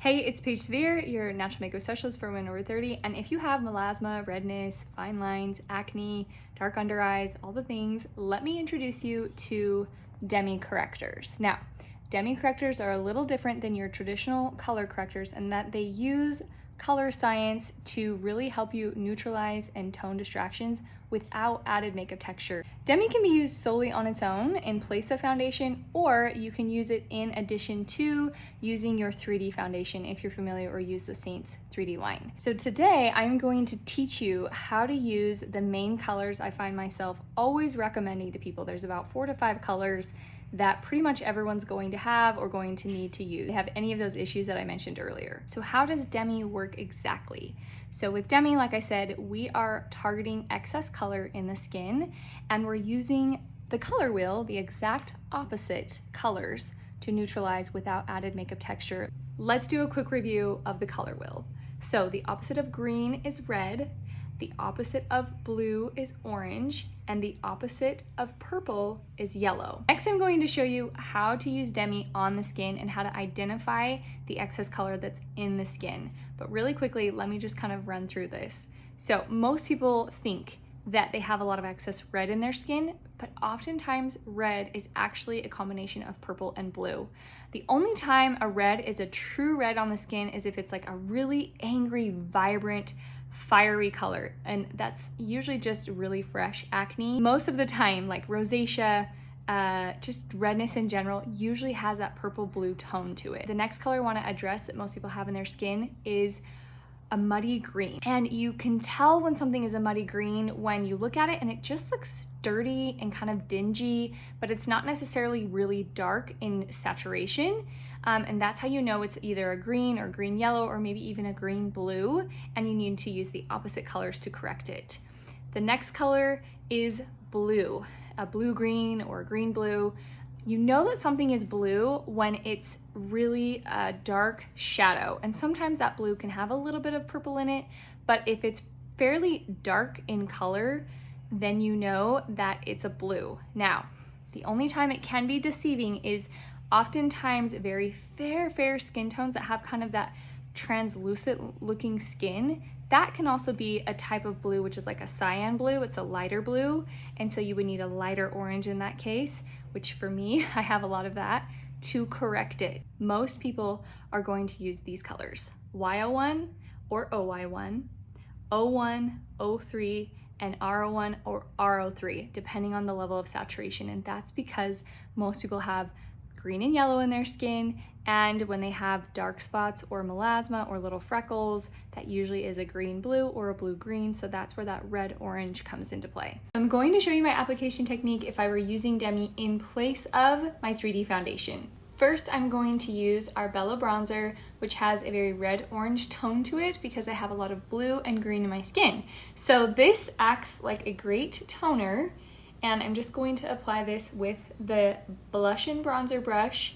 Hey, it's Paige Severe, your natural makeup specialist for women over 30, and if you have melasma, redness, fine lines, acne, dark under eyes, all the things, let me introduce you to Demi Correctors. Now, Demi Correctors are a little different than your traditional color correctors in that they use color science to really help you neutralize and tone distractions without added makeup texture. Demi can be used solely on its own in place of foundation, or you can use it in addition to using your 3D foundation if you're familiar or use the Saints 3D line. So today I'm going to teach you how to use the main colors I find myself always recommending to people. There's about 4 to 5 colors that pretty much everyone's going to have or going to need to use. They have any of those issues that I mentioned earlier. So how does Demi work exactly? So with Demi, like I said, we are targeting excess color in the skin, and we're using the color wheel, the exact opposite colors, to neutralize without added makeup texture. Let's do a quick review of the color wheel. So the opposite of green is red, the opposite of blue is orange, and the opposite of purple is yellow. Next, I'm going to show you how to use Demi on the skin and how to identify the excess color that's in the skin. But really quickly, let me just kind of run through this. So most people think that they have a lot of excess red in their skin, but oftentimes red is actually a combination of purple and blue. The only time a red is a true red on the skin is if it's like a really angry, vibrant, fiery color, and that's usually just really fresh acne. Most of the time, like rosacea, just redness in general, usually has that purple blue tone to it. The next color I want to address that most people have in their skin is a muddy green. And you can tell when something is a muddy green when you look at it and it just looks dirty and kind of dingy, but it's not necessarily really dark in saturation. And that's how you know it's either a green or green yellow or maybe even a green blue, and you need to use the opposite colors to correct it. The next color is blue, a blue green or a green blue. You know that something is blue when it's really a dark shadow, and sometimes that blue can have a little bit of purple in it, but if it's fairly dark in color, then you know that it's a blue. Now, the only time it can be deceiving is oftentimes very fair skin tones that have kind of that translucent looking skin. That can also be a type of blue, which is like a cyan blue. It's a lighter blue, and so you would need a lighter orange in that case, which for me, I have a lot of that, to correct it. Most people are going to use these colors, Y01 or OY1, O1, O3, and R01 or R03, depending on the level of saturation. And that's because most people have green and yellow in their skin, and when they have dark spots or melasma or little freckles, that usually is a green blue or a blue green, so that's where that red orange comes into play. I'm going to show you my application technique if I were using Demi in place of my 3D foundation. First, I'm going to use our Bella bronzer, which has a very red-orange tone to it because I have a lot of blue and green in my skin. So this acts like a great toner, and I'm just going to apply this with the blush and bronzer brush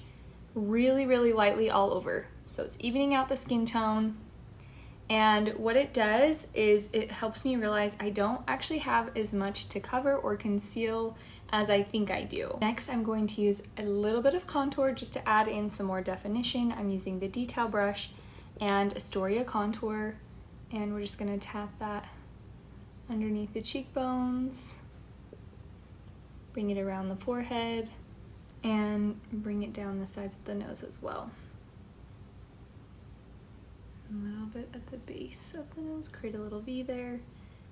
really lightly all over. So it's evening out the skin tone, and what it does is it helps me realize I don't actually have as much to cover or conceal as I think I do. Next, I'm going to use a little bit of contour just to add in some more definition. I'm using the detail brush and Astoria contour, and we're just gonna tap that underneath the cheekbones, bring it around the forehead, and bring it down the sides of the nose as well. A little bit at the base of the nose, create a little V there,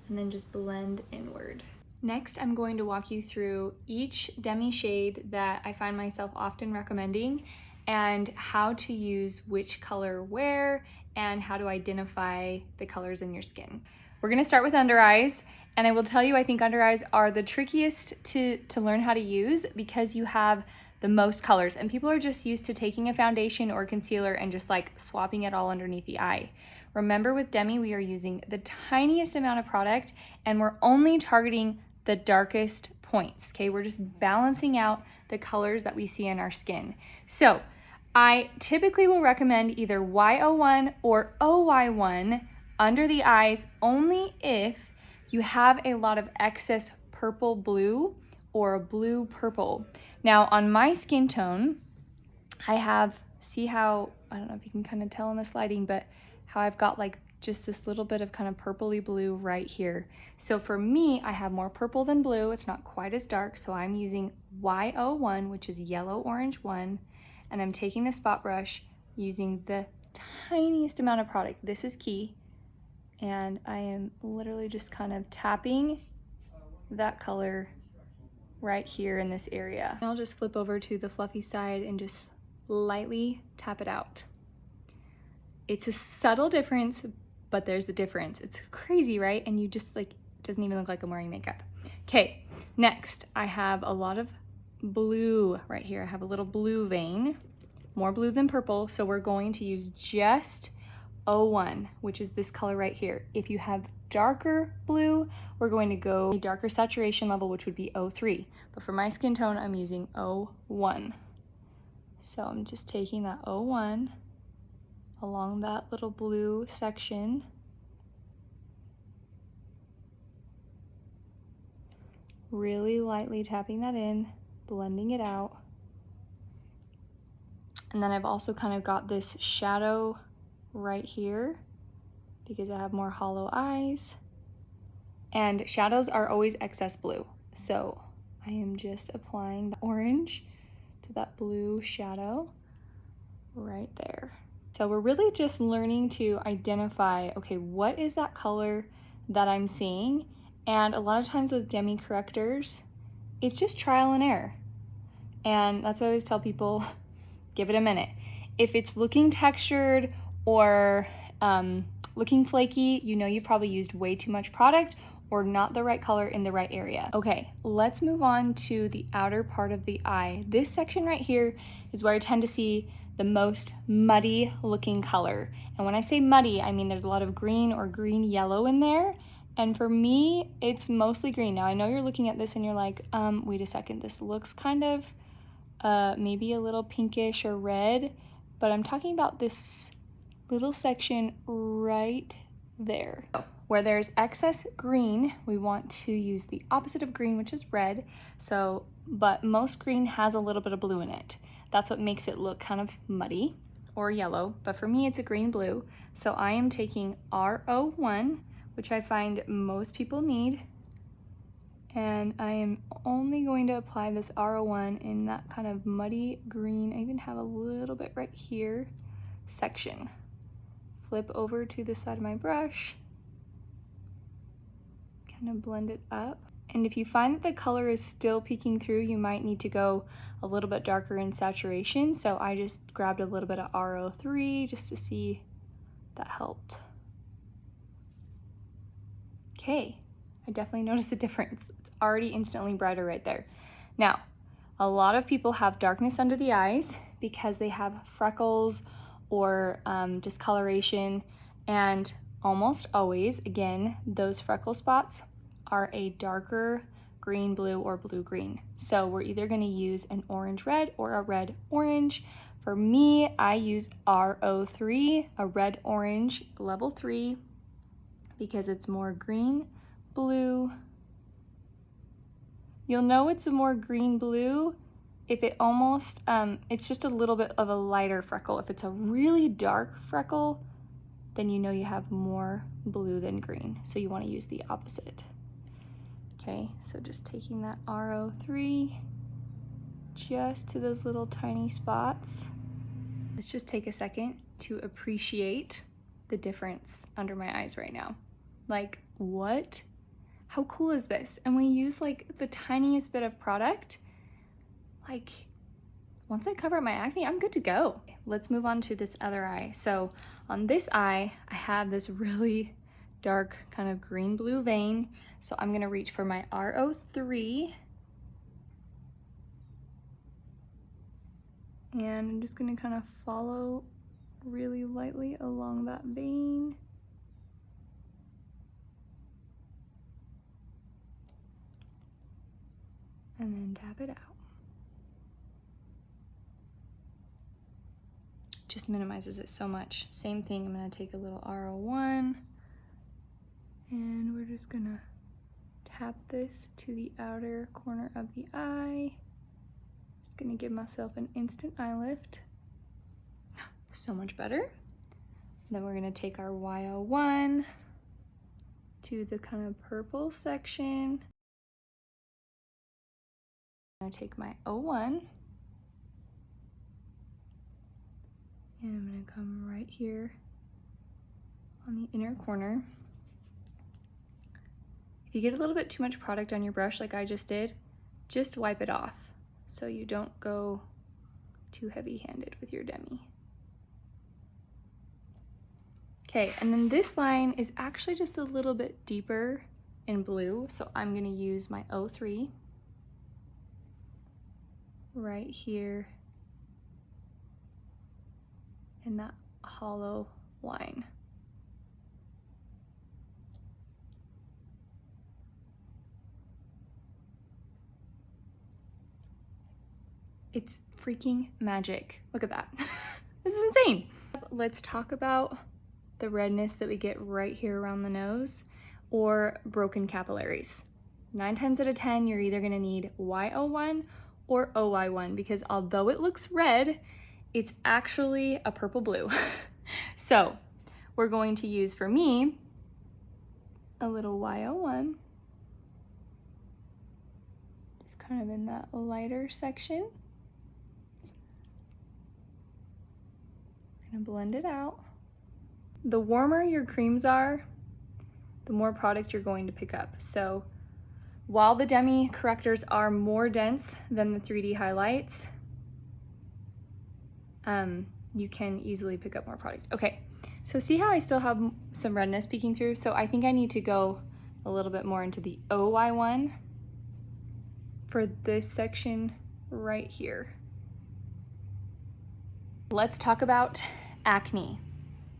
and then just blend inward. Next, I'm going to walk you through each Demi shade that I find myself often recommending and how to use which color where and how to identify the colors in your skin. We're gonna start with under eyes, and I will tell you I think under eyes are the trickiest to learn how to use because you have the most colors, and people are just used to taking a foundation or concealer and just like swapping it all underneath the eye. Remember, with Demi, we are using the tiniest amount of product and we're only targeting the darkest points, okay? We're just balancing out the colors that we see in our skin. So I typically will recommend either Y01 or OY1 under the eyes only if you have a lot of excess purple blue or a blue purple. Now on my skin tone, I have, see how I don't know if you can kind of tell in this lighting, but how I've got like just this little bit of kind of purpley blue right here. So for me, I have more purple than blue. It's not quite as dark, so I'm using Y01, which is yellow orange 1, and I'm taking the spot brush using the tiniest amount of product. This is key, and I am literally just kind of tapping that color right here in this area. I'll just flip over to the fluffy side and just lightly tap it out. It's a subtle difference, but there's a difference. It's crazy, right? And you just like, it doesn't even look like I'm wearing makeup. Okay, next I have a lot of blue right here. I have a little blue vein, more blue than purple, so we're going to use just 01, which is this color right here. If you have darker blue, we're going to go a darker saturation level, which would be 03. But for my skin tone, I'm using 01. So I'm just taking that 01 along that little blue section. Really lightly tapping that in, blending it out. And then I've also kind of got this shadow right here because I have more hollow eyes. And shadows are always excess blue. So I am just applying the orange to that blue shadow right there. So we're really just learning to identify, okay, what is that color that I'm seeing? And a lot of times with Demi Correctors, it's just trial and error. And that's why I always tell people, give it a minute. If it's looking textured or looking flaky, you know you've probably used way too much product or not the right color in the right area. Okay, let's move on to the outer part of the eye. This section right here is where I tend to see the most muddy looking color. And when I say muddy, I mean there's a lot of green or green yellow in there. And for me, it's mostly green. Now I know you're looking at this and you're like, wait a second, this looks kind of maybe a little pinkish or red, but I'm talking about this little section right there. Where there's excess green, we want to use the opposite of green, which is red. So, but most green has a little bit of blue in it. That's what makes it look kind of muddy or yellow, but for me it's a green-blue. So I am taking R01, which I find most people need, and I am only going to apply this R01 in that kind of muddy green. I even have a little bit right here section. Flip over to the side of my brush, kind of blend it up. And if you find that the color is still peeking through, you might need to go a little bit darker in saturation. So I just grabbed a little bit of R03 just to see if that helped. Okay, I definitely noticed a difference. It's already instantly brighter right there. Now, a lot of people have darkness under the eyes because they have freckles or discoloration, and almost always, again, those freckle spots are a darker green, blue, or blue-green. So we're either gonna use an orange-red or a red-orange. For me, I use R03, a red-orange level 3, because it's more green, blue. You'll know it's a more green-blue if it almost, it's just a little bit of a lighter freckle. If it's a really dark freckle, then you know you have more blue than green. So you wanna use the opposite. Okay, so just taking that R03 just to those little tiny spots. Let's just take a second to appreciate the difference under my eyes right now. Like, what? How cool is this? And we use like the tiniest bit of product. Like, once I cover up my acne, I'm good to go. Let's move on to this other eye. So on this eye, I have this really dark kind of green-blue vein. So I'm gonna reach for my R03. And I'm just gonna kind of follow really lightly along that vein. And then tap it out. Just minimizes it so much. Same thing, I'm gonna take a little R01 and we're just gonna tap this to the outer corner of the eye. Just gonna give myself an instant eye lift. So much better. Then we're gonna take our Y01 to the kind of purple section. I'm gonna take my 01 and I'm gonna come right here on the inner corner. If you get a little bit too much product on your brush like I just did, just wipe it off so you don't go too heavy-handed with your Demi. Okay, and then this line is actually just a little bit deeper in blue, so I'm gonna use my 03 right here in that hollow line. It's freaking magic. Look at that. This is insane. Let's talk about the redness that we get right here around the nose or broken capillaries. 9 times out of 10, you're either gonna need Y01 or OY1 because although it looks red, it's actually a purple blue. So we're going to use, for me, a little Y01, just kind of in that lighter section. I'm gonna blend it out. The warmer your creams are, the more product you're going to pick up. So while the Demi Correctors are more dense than the 3D highlights, you can easily pick up more product. Okay, so see how I still have some redness peeking through? So I think I need to go a little bit more into the OY1 for this section right here. Let's talk about acne.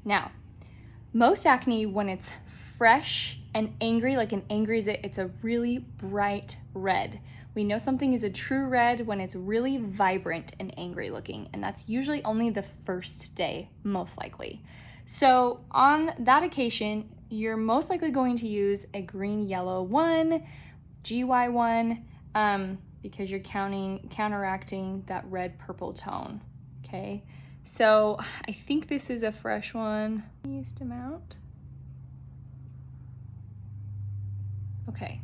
Now, most acne, when it's fresh and angry, like an angry zit, it's a really bright red. We know something is a true red when it's really vibrant and angry looking, and that's usually only the first day, most likely. So on that occasion, you're most likely going to use a green yellow 1, GY1, because you're counteracting that red purple tone, okay? So I think this is a fresh one. Least amount. Okay,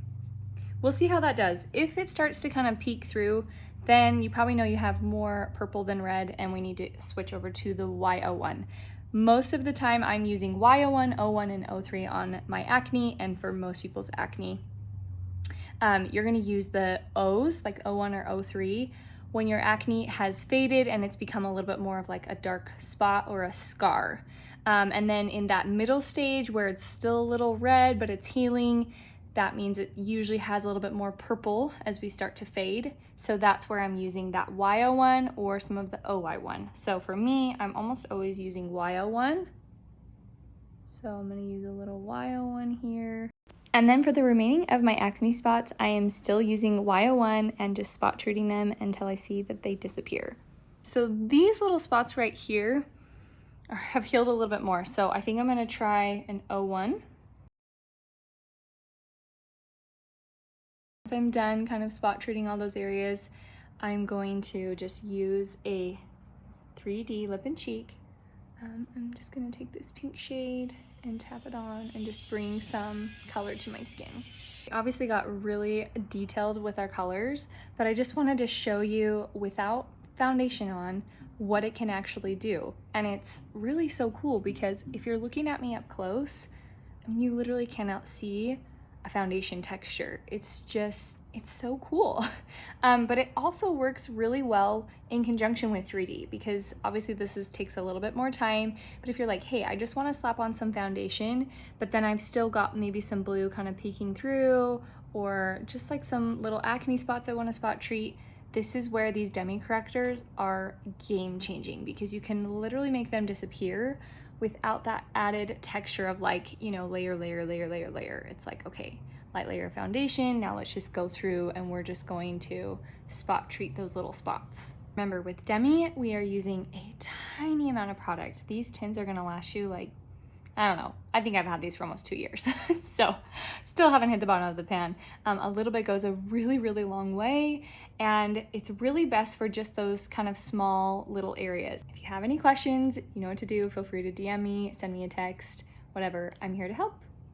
we'll see how that does. If it starts to kind of peek through, then you probably know you have more purple than red and we need to switch over to the Y01. Most of the time I'm using Y01, O1, and O3 on my acne, and for most people's acne. You're gonna use the O's, like O1 or O3, when your acne has faded and it's become a little bit more of like a dark spot or a scar. And then in that middle stage where it's still a little red but it's healing, that means it usually has a little bit more purple as we start to fade. So that's where I'm using that Y01 or some of the OY1. So for me, I'm almost always using Y01. So I'm gonna use a little Y01 here. And then for the remaining of my acne spots, I am still using Y01 and just spot treating them until I see that they disappear. So these little spots right here have healed a little bit more. So I think I'm gonna try an O1. Once I'm done kind of spot treating all those areas, I'm going to just use a 3D lip and cheek. I'm just gonna take this pink shade and tap it on and just bring some color to my skin. We obviously got really detailed with our colors, but I just wanted to show you without foundation on what it can actually do. And it's really so cool because if you're looking at me up close, I mean, you literally cannot see a foundation texture. It's so cool. But it also works really well in conjunction with 3D because obviously this takes a little bit more time. But if you're like, hey, I just want to slap on some foundation, but then I've still got maybe some blue kind of peeking through, or just like some little acne spots I want to spot treat, this is where these Demi Correctors are game changing because you can literally make them disappear without that added texture of like, you know, layer, layer, layer, layer, layer. It's like, okay, light layer of foundation, now let's just go through and we're just going to spot treat those little spots. Remember, with Demi, we are using a tiny amount of product. These tins are gonna last you like I don't know. I think I've had these for almost 2 years. So still haven't hit the bottom of the pan. A little bit goes a really, really long way. And it's really best for just those kind of small little areas. If you have any questions, you know what to do. Feel free to DM me, send me a text, whatever. I'm here to help.